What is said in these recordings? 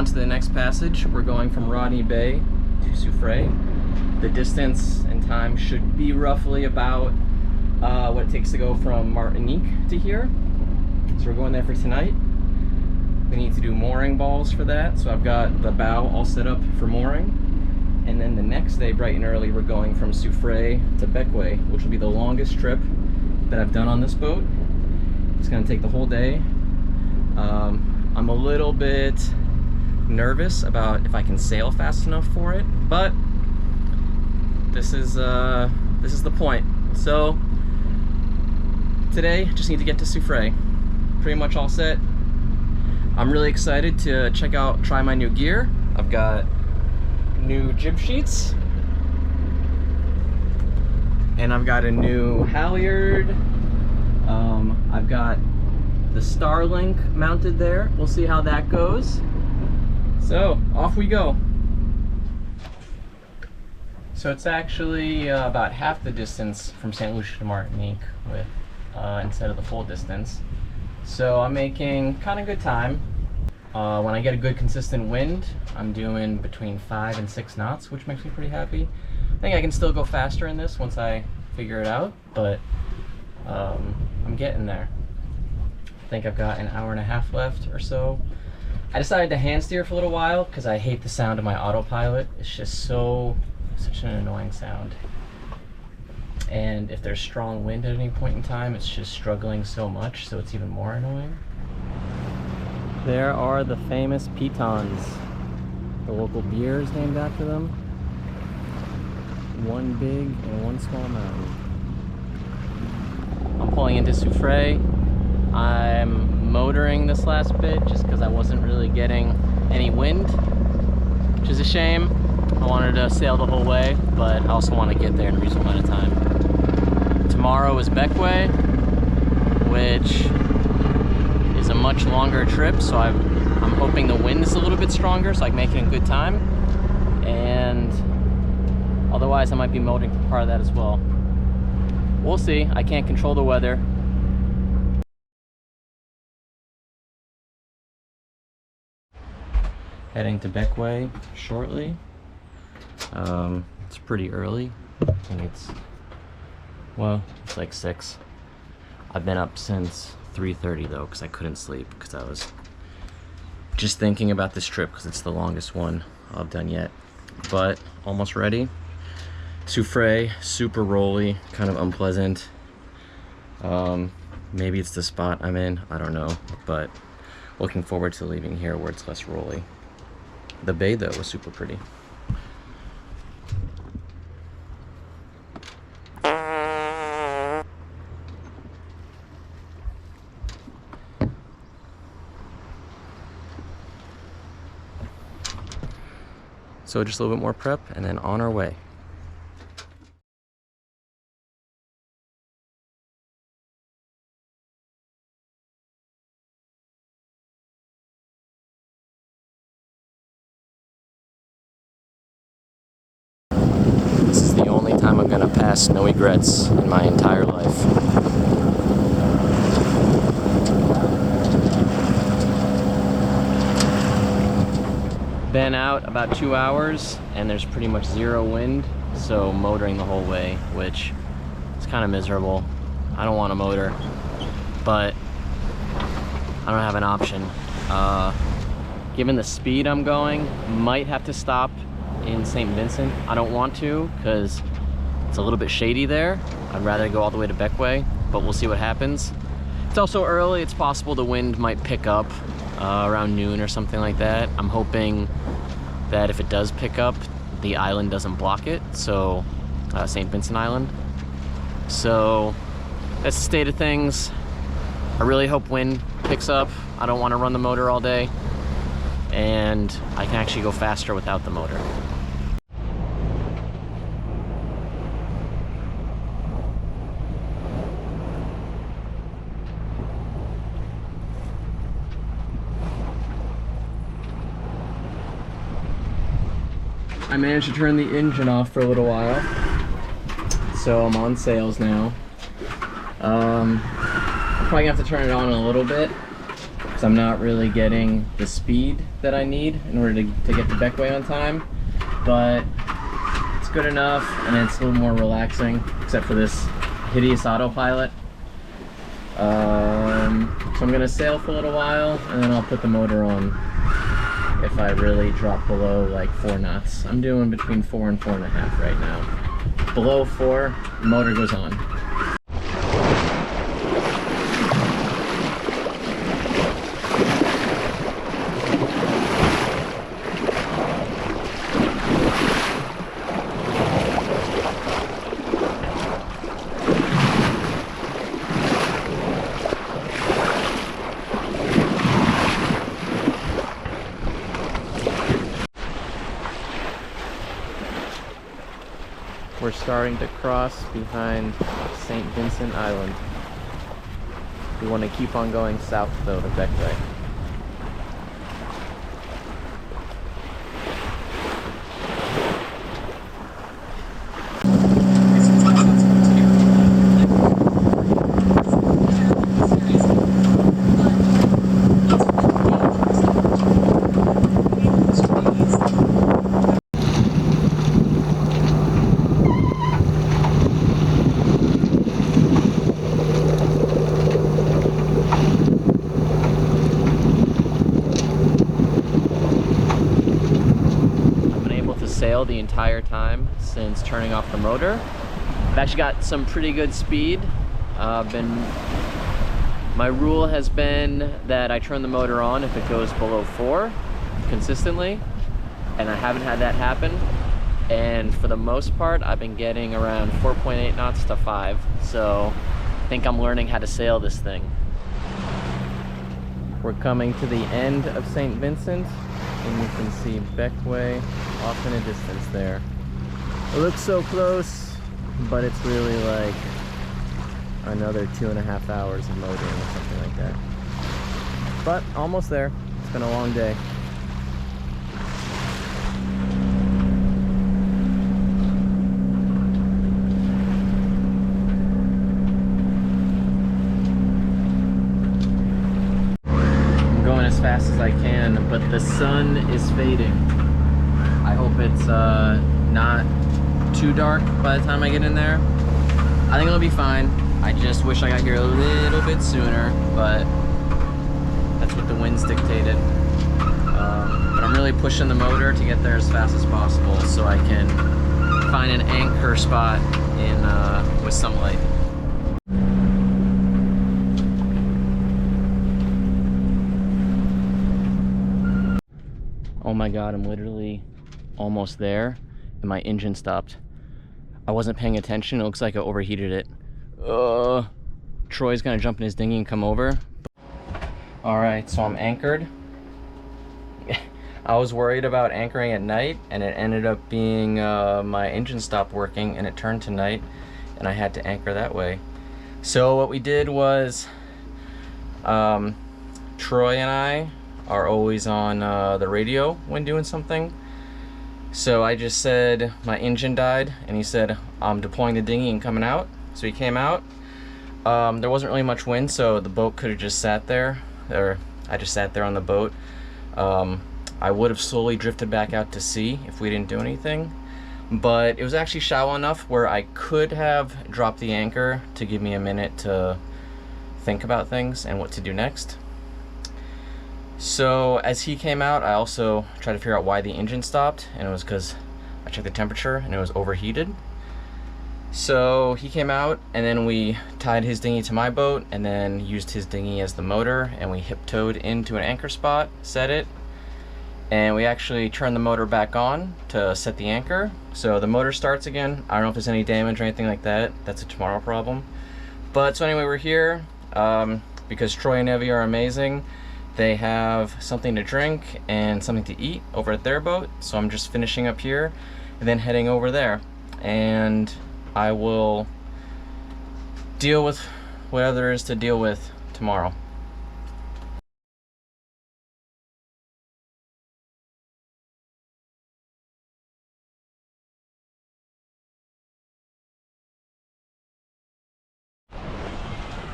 on to the next passage. We're going from Rodney Bay to Soufrière. The distance and time should be roughly about what it takes to go from Martinique to here. So we're going there for tonight. We need to do mooring balls for that, so I've got the bow all set up for mooring. And then the next day, bright and early, we're going from Soufrière to Bequia, which will be the longest trip that I've done on this boat. It's gonna take the whole day. I'm a little bit nervous about if I can sail fast enough for it, but this is the point. So today, just need to get to Soufrière. Pretty much all set. I'm really excited to try my new gear. I've got new jib sheets, and I've got a new halyard. I've got the Starlink mounted there. We'll see how that goes. So off we go. So it's actually about half the distance from St. Lucia to Martinique with instead of the full distance. So I'm making kind of good time. When I get a good consistent wind, I'm doing between 5 and 6 knots, which makes me pretty happy. I think I can still go faster in this once I figure it out, but I'm getting there. I think I've got an hour and a half left or so. I decided to hand steer for a little while because I hate the sound of my autopilot. It's just such an annoying sound. And if there's strong wind at any point in time, it's just struggling so much, so it's even more annoying. There are the famous pitons. The local beer is named after them. One big and one small mountain. I'm pulling into Soufrière. I'm motoring this last bit just because I wasn't really getting any wind, which is a shame. I wanted to sail the whole way, but I also want to get there in a reasonable amount of time. Tomorrow is Bequia, which is a much longer trip, so I'm hoping the wind is a little bit stronger so I can make it in good time. And otherwise I might be motoring for part of that as well. We'll see. I can't control the weather. Heading to Bequia shortly. It's pretty early. I think it's like 6. I've been up since 3:30 though, because I couldn't sleep because I was just thinking about this trip because it's the longest one I've done yet. But almost ready. Soufrière, super rolly, kind of unpleasant. Maybe it's the spot I'm in, I don't know, but looking forward to leaving here where it's less rolly. The bay though was super pretty. So just a little bit more prep and then on our way. This is the only time I'm gonna pass snowy grets in my entire life. Been out about 2 hours and there's pretty much zero wind, so motoring the whole way, which is kind of miserable. I don't want to motor, but I don't have an option. Given the speed I'm going, might have to stop in St. Vincent. I don't want to because it's a little bit shady there. I'd rather go all the way to Bequia, but we'll see what happens. It's also early. It's possible the wind might pick up around noon or something like that. I'm hoping that if it does pick up, the island doesn't block it, so St. Vincent Island. So that's the state of things. I really hope wind picks up. I don't want to run the motor all day, and I can actually go faster without the motor. I managed to turn the engine off for a little while, so I'm on sails now. I'm probably gonna have to turn it on in a little bit So I'm not really getting the speed that I need in order to get to Bequia on time, but it's good enough, and it's a little more relaxing, except for this hideous autopilot. So I'm gonna sail for a little while, and then I'll put the motor on if I really drop below like 4 knots. I'm doing between 4 and 4.5 right now. Below 4, the motor goes on. We're starting to cross behind St. Vincent Island. We want to keep on going south though to Bequia. Sail the entire time since turning off the motor. I've actually got some pretty good speed. My rule has been that I turn the motor on if it goes below 4 consistently, and I haven't had that happen. And for the most part, I've been getting around 4.8 knots to 5. So I think I'm learning how to sail this thing. We're coming to the end of St. Vincent, and you can see Bequia off in a distance there. It looks so close, but it's really like another 2.5 hours of motoring or something like that. But almost there. It's been a long day. I'm going as fast as I can, but the sun is fading. I hope it's not too dark by the time I get in there. I think it'll be fine. I just wish I got here a little bit sooner, but that's what the winds dictated. But I'm really pushing the motor to get there as fast as possible so I can find an anchor spot in with some light. Oh my god, I'm literally almost there and my engine stopped. I wasn't paying attention. It looks like I overheated it. Troy's gonna jump in his dinghy and come over. Alright, so I'm anchored. I was worried about anchoring at night, and it ended up being my engine stopped working and it turned to night, and I had to anchor that way. So what we did was Troy and I are always on the radio when doing something. So I just said my engine died, and he said I'm deploying the dinghy and coming out. So he came out. There wasn't really much wind, so the boat could have just sat there, or I just sat there on the boat. I would have slowly drifted back out to sea if we didn't do anything, but it was actually shallow enough where I could have dropped the anchor to give me a minute to think about things and what to do next. So as he came out, I also tried to figure out why the engine stopped, and it was because I checked the temperature and it was overheated. So he came out, and then we tied his dinghy to my boat and then used his dinghy as the motor, and we hip-towed into an anchor spot, set it, and we actually turned the motor back on to set the anchor. So the motor starts again. I don't know if there's any damage or anything like that. That's a tomorrow problem. But so anyway, we're here because Troy and Evie are amazing. They have something to drink and something to eat over at their boat, so I'm just finishing up here and then heading over there, and I will deal with whatever there is to deal with tomorrow.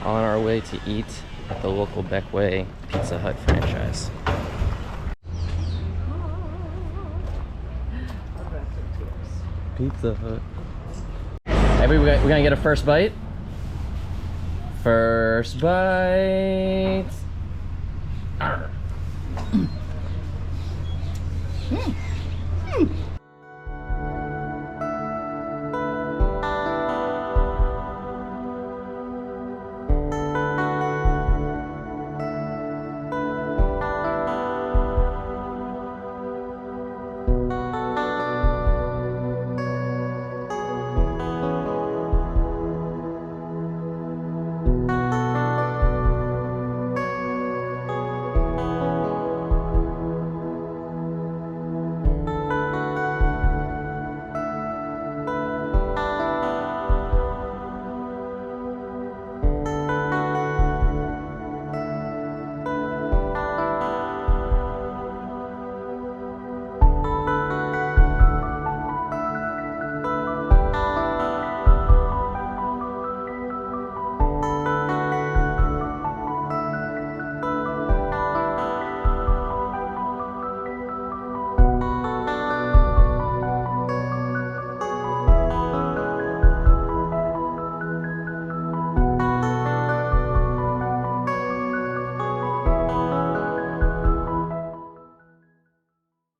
On our our way to eat at the local Bequia Pizza Hut franchise. Pizza Hut. We're gonna get a first bite. First bite.